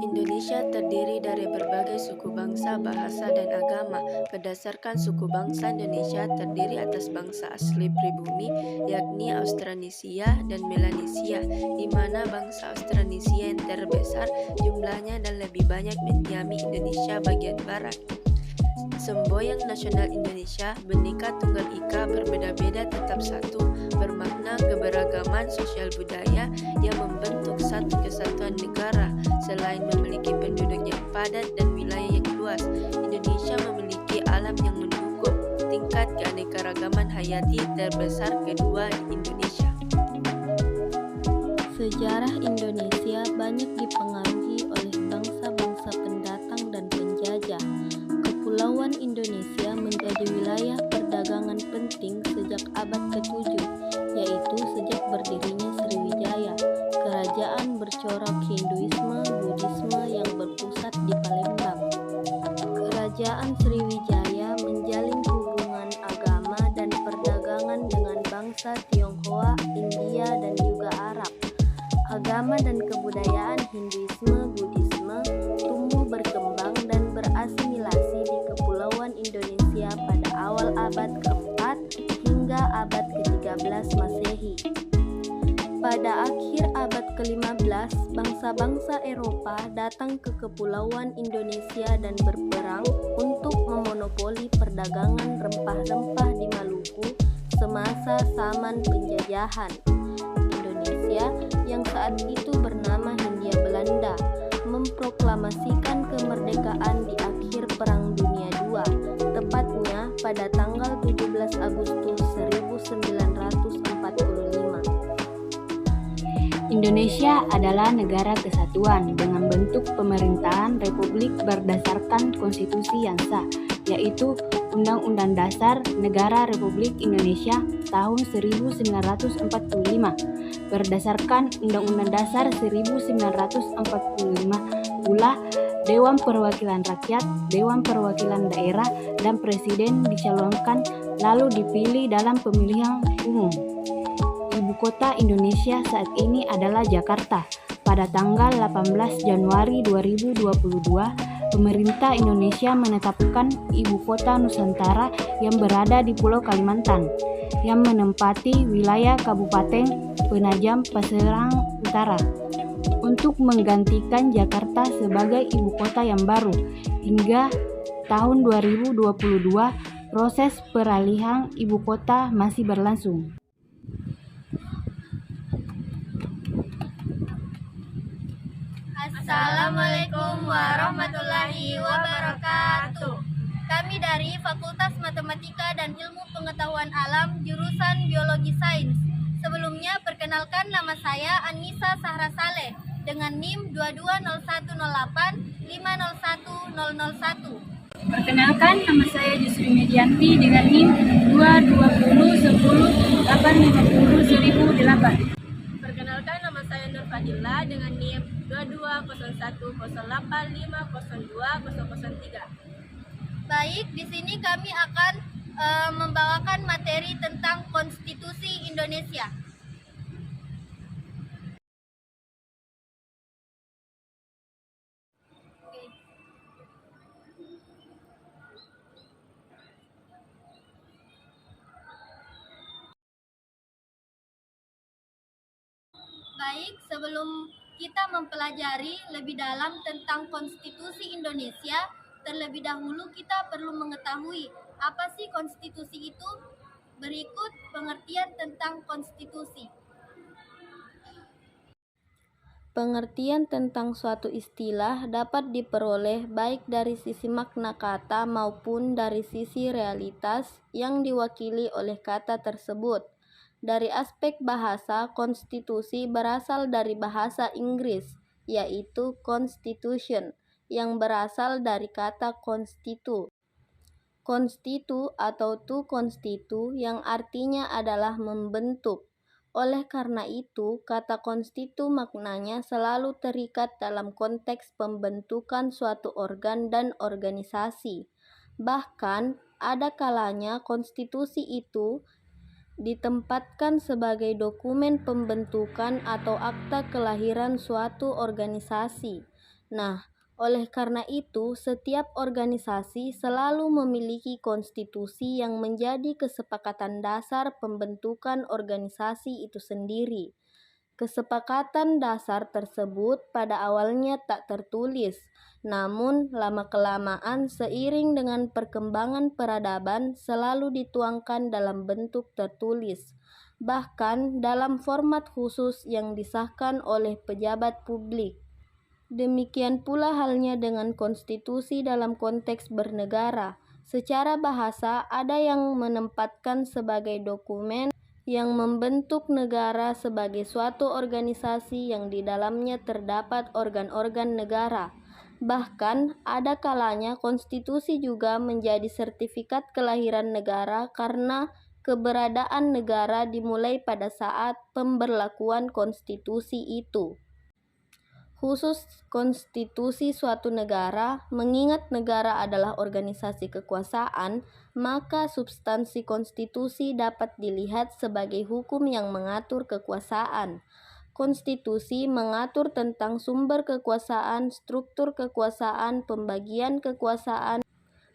Indonesia terdiri dari berbagai suku bangsa, bahasa, dan agama. Berdasarkan suku bangsa, Indonesia terdiri atas bangsa asli pribumi, yakni Austronesia dan Melanesia, di mana bangsa Austronesia yang terbesar jumlahnya dan lebih banyak mendiami Indonesia bagian barat. Semboyan nasional Indonesia, Bhinneka Tunggal Ika, berbeda-beda tetap satu, bermakna keberagaman sosial budaya yang membentuk satu kesatuan negara. Selain memiliki penduduk yang padat dan wilayah yang luas, Indonesia memiliki alam yang mendukung tingkat keanekaragaman hayati terbesar kedua di Indonesia. Sejarah Indonesia banyak dipengaruhi oleh bangsa-bangsa pendatang dan penjajah. Kepulauan Indonesia menjadi wilayah perdagangan penting sejak abad ke-7, yaitu sejak berdirinya Sriwijaya, kerajaan bercorak Hinduisme Buddhisme yang berpusat di Palembang. Kerajaan Sriwijaya menjalin hubungan agama dan perdagangan dengan bangsa Tionghoa, India, dan juga Arab. Agama dan kebudayaan Hinduisme Buddhisme tumbuh berkembang dan berasimilasi di Kepulauan Indonesia pada awal abad ke-4 hingga abad ke-13 Masehi. Pada akhir abad ke-15, bangsa-bangsa Eropa datang ke Kepulauan Indonesia dan berperang untuk memonopoli perdagangan rempah-rempah di Maluku semasa zaman penjajahan. Indonesia yang saat itu bernama Hindia Belanda memproklamasikan kemerdekaan di akhir Perang Dunia II, tepatnya pada tanggal 17 Agustus 1945. Indonesia adalah negara kesatuan dengan bentuk pemerintahan republik berdasarkan konstitusi yang sah, yaitu Undang-Undang Dasar Negara Republik Indonesia tahun 1945. Berdasarkan Undang-Undang Dasar 1945 pula, Dewan Perwakilan Rakyat, Dewan Perwakilan Daerah, dan Presiden dicalonkan lalu dipilih dalam pemilihan umum. Ibu kota Indonesia saat ini adalah Jakarta. Pada tanggal 18 Januari 2022, pemerintah Indonesia menetapkan ibu kota Nusantara yang berada di Pulau Kalimantan, yang menempati wilayah Kabupaten Penajam Pasir Utara, untuk menggantikan Jakarta sebagai ibu kota yang baru. Hingga tahun 2022, proses peralihan ibu kota masih berlangsung. Assalamualaikum warahmatullahi wabarakatuh. Kami dari Fakultas Matematika dan Ilmu Pengetahuan Alam, jurusan Biologi Sains. Sebelumnya, perkenalkan nama saya Anissa Sahra Saleh dengan NIM 22108501001. Perkenalkan, nama saya Jusri Medianti dengan NIM 22010850008. Perkenalkan, nama saya Nur Fadila dengan NIM 22010850020003. Baik, di sini kami akan membawakan materi tentang Konstitusi Indonesia. Baik, sebelum kita mempelajari lebih dalam tentang Konstitusi Indonesia, terlebih dahulu kita perlu mengetahui apa sih konstitusi itu. Berikut pengertian tentang konstitusi. Pengertian tentang suatu istilah dapat diperoleh baik dari sisi makna kata maupun dari sisi realitas yang diwakili oleh kata tersebut. Dari aspek bahasa, konstitusi berasal dari bahasa Inggris, yaitu constitution, yang berasal dari kata constitu. Constitu atau to constitu yang artinya adalah membentuk. Oleh karena itu, kata konstitu maknanya selalu terikat dalam konteks pembentukan suatu organ dan organisasi. Bahkan, ada kalanya konstitusi itu ditempatkan sebagai dokumen pembentukan atau akta kelahiran suatu organisasi. Nah, oleh karena itu, setiap organisasi selalu memiliki konstitusi yang menjadi kesepakatan dasar pembentukan organisasi itu sendiri. Kesepakatan dasar tersebut pada awalnya tak tertulis, namun lama-kelamaan seiring dengan perkembangan peradaban selalu dituangkan dalam bentuk tertulis, bahkan dalam format khusus yang disahkan oleh pejabat publik. Demikian pula halnya dengan konstitusi dalam konteks bernegara. Secara bahasa, ada yang menempatkan sebagai dokumen yang membentuk negara sebagai suatu organisasi yang di dalamnya terdapat organ-organ negara. Bahkan, ada kalanya konstitusi juga menjadi sertifikat kelahiran negara karena keberadaan negara dimulai pada saat pemberlakuan konstitusi itu. Khusus konstitusi suatu negara, mengingat negara adalah organisasi kekuasaan, maka substansi konstitusi dapat dilihat sebagai hukum yang mengatur kekuasaan. Konstitusi mengatur tentang sumber kekuasaan, struktur kekuasaan, pembagian kekuasaan,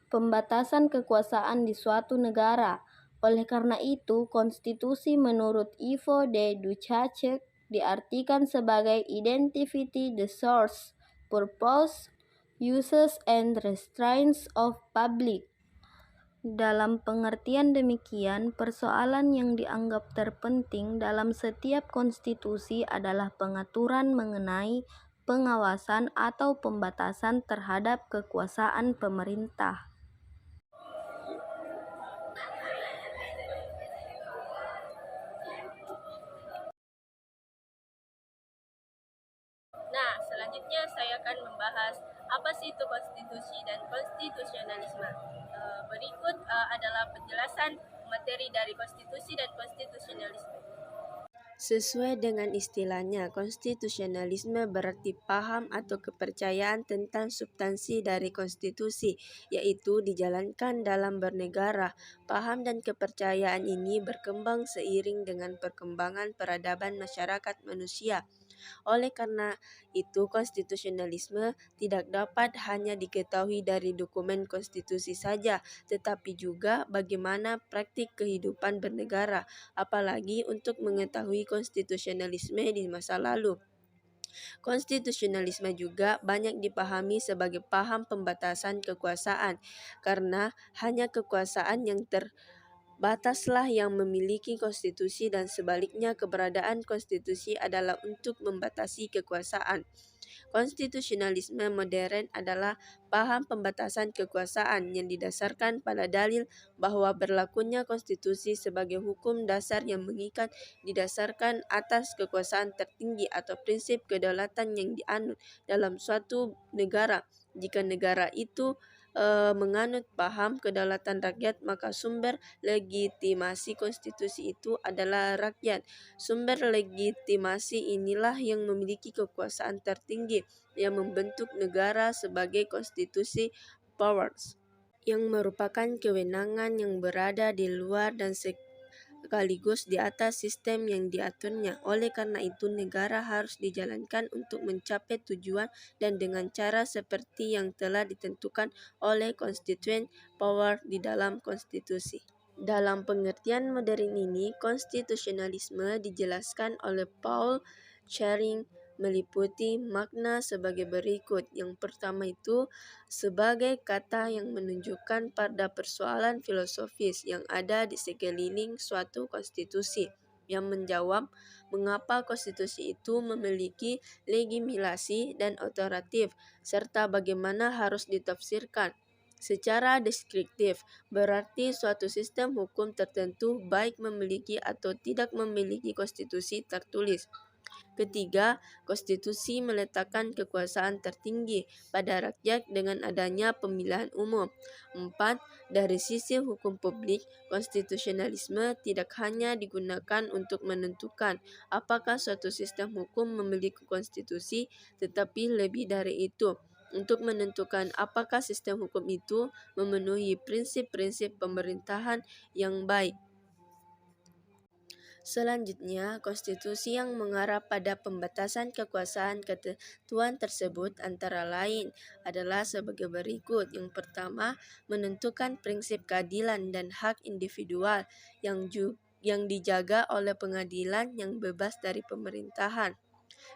pembatasan kekuasaan di suatu negara. Oleh karena itu, konstitusi menurut Ivo de Ducacek diartikan sebagai identity the source, purpose, uses, and restraints of public. Dalam pengertian demikian, persoalan yang dianggap terpenting dalam setiap konstitusi adalah pengaturan mengenai pengawasan atau pembatasan terhadap kekuasaan pemerintah. Nah, selanjutnya saya akan membahas apa sih itu konstitusi dan konstitusionalisme. Berikut adalah penjelasan materi dari konstitusi dan konstitusionalisme. Sesuai dengan istilahnya, konstitusionalisme berarti paham atau kepercayaan tentang substansi dari konstitusi, yaitu dijalankan dalam bernegara. Paham dan kepercayaan ini berkembang seiring dengan perkembangan peradaban masyarakat manusia. Oleh karena itu, konstitusionalisme tidak dapat hanya diketahui dari dokumen konstitusi saja, tetapi juga bagaimana praktik kehidupan bernegara, apalagi untuk mengetahui konstitusionalisme di masa lalu. Konstitusionalisme juga banyak dipahami sebagai paham pembatasan kekuasaan, karena hanya kekuasaan yang bataslah yang memiliki konstitusi dan sebaliknya keberadaan konstitusi adalah untuk membatasi kekuasaan. Konstitusionalisme modern adalah paham pembatasan kekuasaan yang didasarkan pada dalil bahwa berlakunya konstitusi sebagai hukum dasar yang mengikat didasarkan atas kekuasaan tertinggi atau prinsip kedaulatan yang dianut dalam suatu negara. Jika negara itu menganut paham kedaulatan rakyat, maka sumber legitimasi konstitusi itu adalah rakyat. Sumber legitimasi inilah yang memiliki kekuasaan tertinggi yang membentuk negara sebagai konstitusi powers, yang merupakan kewenangan yang berada di luar dan sekaligus di atas sistem yang diaturnya. Oleh karena itu, negara harus dijalankan untuk mencapai tujuan dan dengan cara seperti yang telah ditentukan oleh constituent power di dalam konstitusi. Dalam pengertian modern ini, konstitusionalisme dijelaskan oleh Paul Schering meliputi makna sebagai berikut. Yang pertama itu sebagai kata yang menunjukkan pada persoalan filosofis yang ada di sekeliling suatu konstitusi, yang menjawab mengapa konstitusi itu memiliki legitimasi dan otoritatif, serta bagaimana harus ditafsirkan. Secara deskriptif, berarti suatu sistem hukum tertentu baik memiliki atau tidak memiliki konstitusi tertulis. Ketiga, konstitusi meletakkan kekuasaan tertinggi pada rakyat dengan adanya pemilihan umum. 4. Dari sisi hukum publik, konstitusionalisme tidak hanya digunakan untuk menentukan apakah suatu sistem hukum memiliki konstitusi, tetapi lebih dari itu, untuk menentukan apakah sistem hukum itu memenuhi prinsip-prinsip pemerintahan yang baik. Selanjutnya, konstitusi yang mengarah pada pembatasan kekuasaan ketentuan tersebut antara lain adalah sebagai berikut. Yang pertama, menentukan prinsip keadilan dan hak individual yang dijaga oleh pengadilan yang bebas dari pemerintahan.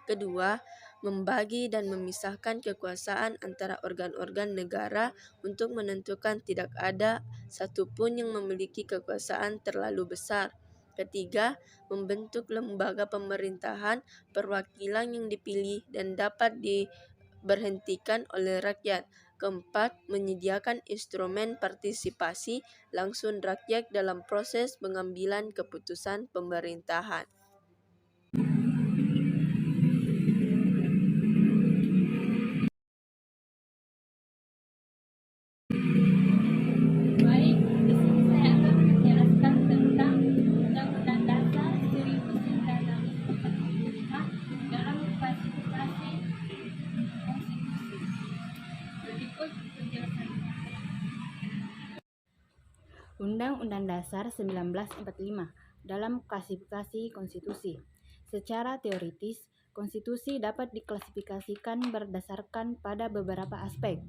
Kedua, membagi dan memisahkan kekuasaan antara organ-organ negara untuk menentukan tidak ada satupun yang memiliki kekuasaan terlalu besar. Ketiga, membentuk lembaga pemerintahan perwakilan yang dipilih dan dapat diberhentikan oleh rakyat. Keempat, menyediakan instrumen partisipasi langsung rakyat dalam proses pengambilan keputusan pemerintahan. Baik, di sini saya akan menjelaskan tentang Undang-Undang Dasar 1945 dalam klasifikasi konstitusi. Berikut penjelasannya. Undang-Undang Dasar 1945 dalam klasifikasi konstitusi. Secara teoritis, konstitusi dapat diklasifikasikan berdasarkan pada beberapa aspek.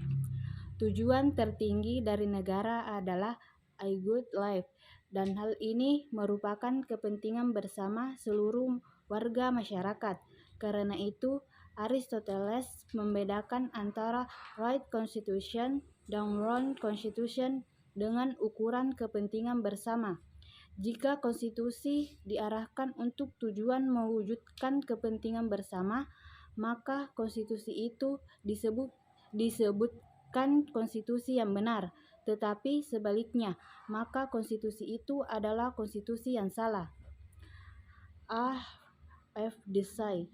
Tujuan tertinggi dari negara adalah a good life, dan hal ini merupakan kepentingan bersama seluruh warga masyarakat. Karena itu, Aristoteles membedakan antara right constitution dan wrong constitution dengan ukuran kepentingan bersama. Jika konstitusi diarahkan untuk tujuan mewujudkan kepentingan bersama, maka konstitusi itu disebutkan konstitusi yang benar, tetapi sebaliknya, maka konstitusi itu adalah konstitusi yang salah. F. Desai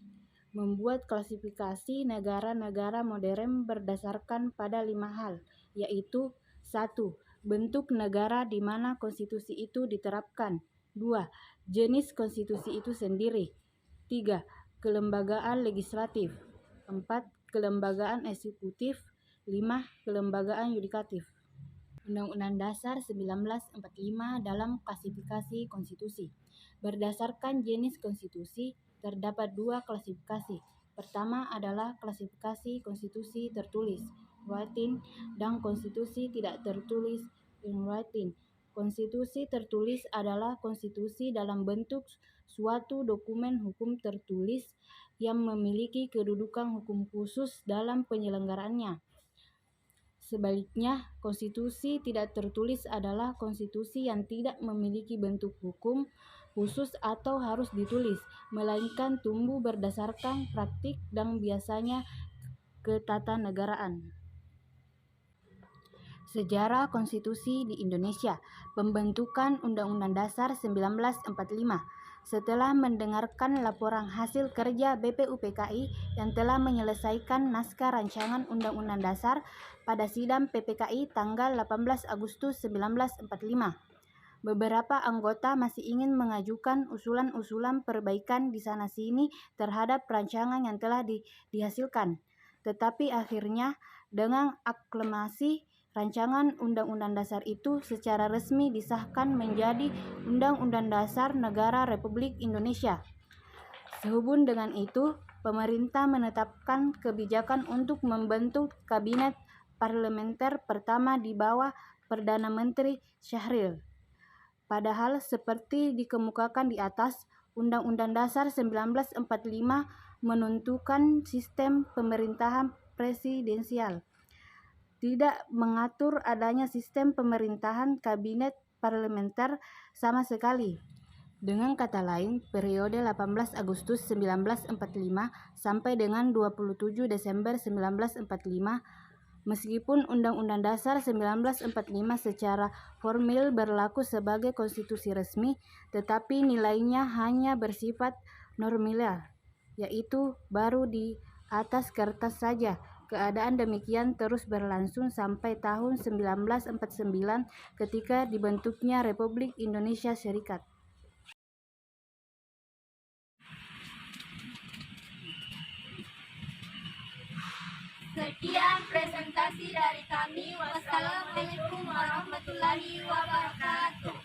membuat klasifikasi negara-negara modern berdasarkan pada 5 hal, yaitu 1. Bentuk negara di mana konstitusi itu diterapkan. 2. Jenis konstitusi itu sendiri. 3. Kelembagaan legislatif. 4. Kelembagaan eksekutif. 5. Kelembagaan yudikatif. Undang-Undang Dasar 1945 dalam klasifikasi konstitusi. Berdasarkan jenis konstitusi, terdapat 2 klasifikasi. Pertama adalah klasifikasi konstitusi tertulis, written, dan konstitusi tidak tertulis, in writing. Konstitusi tertulis adalah konstitusi dalam bentuk suatu dokumen hukum tertulis yang memiliki kedudukan hukum khusus dalam penyelenggaraannya. Sebaliknya, konstitusi tidak tertulis adalah konstitusi yang tidak memiliki bentuk hukum khusus atau harus ditulis, melainkan tumbuh berdasarkan praktik dan biasanya ketatanegaraan. Sejarah konstitusi di Indonesia. Pembentukan Undang-Undang Dasar 1945. Setelah mendengarkan laporan hasil kerja BPUPKI yang telah menyelesaikan naskah rancangan Undang-Undang Dasar pada sidang PPKI tanggal 18 Agustus 1945, beberapa anggota masih ingin mengajukan usulan-usulan perbaikan di sana-sini terhadap rancangan yang telah dihasilkan. Tetapi akhirnya, dengan aklamasi, rancangan Undang-Undang Dasar itu secara resmi disahkan menjadi Undang-Undang Dasar Negara Republik Indonesia. Sehubung dengan itu, pemerintah menetapkan kebijakan untuk membentuk kabinet parlementer pertama di bawah Perdana Menteri Syahril. Padahal seperti dikemukakan di atas, Undang-Undang Dasar 1945 menentukan sistem pemerintahan presidensial, tidak mengatur adanya sistem pemerintahan kabinet parlementer sama sekali. Dengan kata lain, periode 18 Agustus 1945 sampai dengan 27 Desember 1945, meskipun Undang-Undang Dasar 1945 secara formil berlaku sebagai konstitusi resmi, tetapi nilainya hanya bersifat nominal, yaitu baru di atas kertas saja. Keadaan demikian terus berlangsung sampai tahun 1949 ketika dibentuknya Republik Indonesia Serikat. Sekian presentasi dari kami. Wassalamualaikum warahmatullahi wabarakatuh.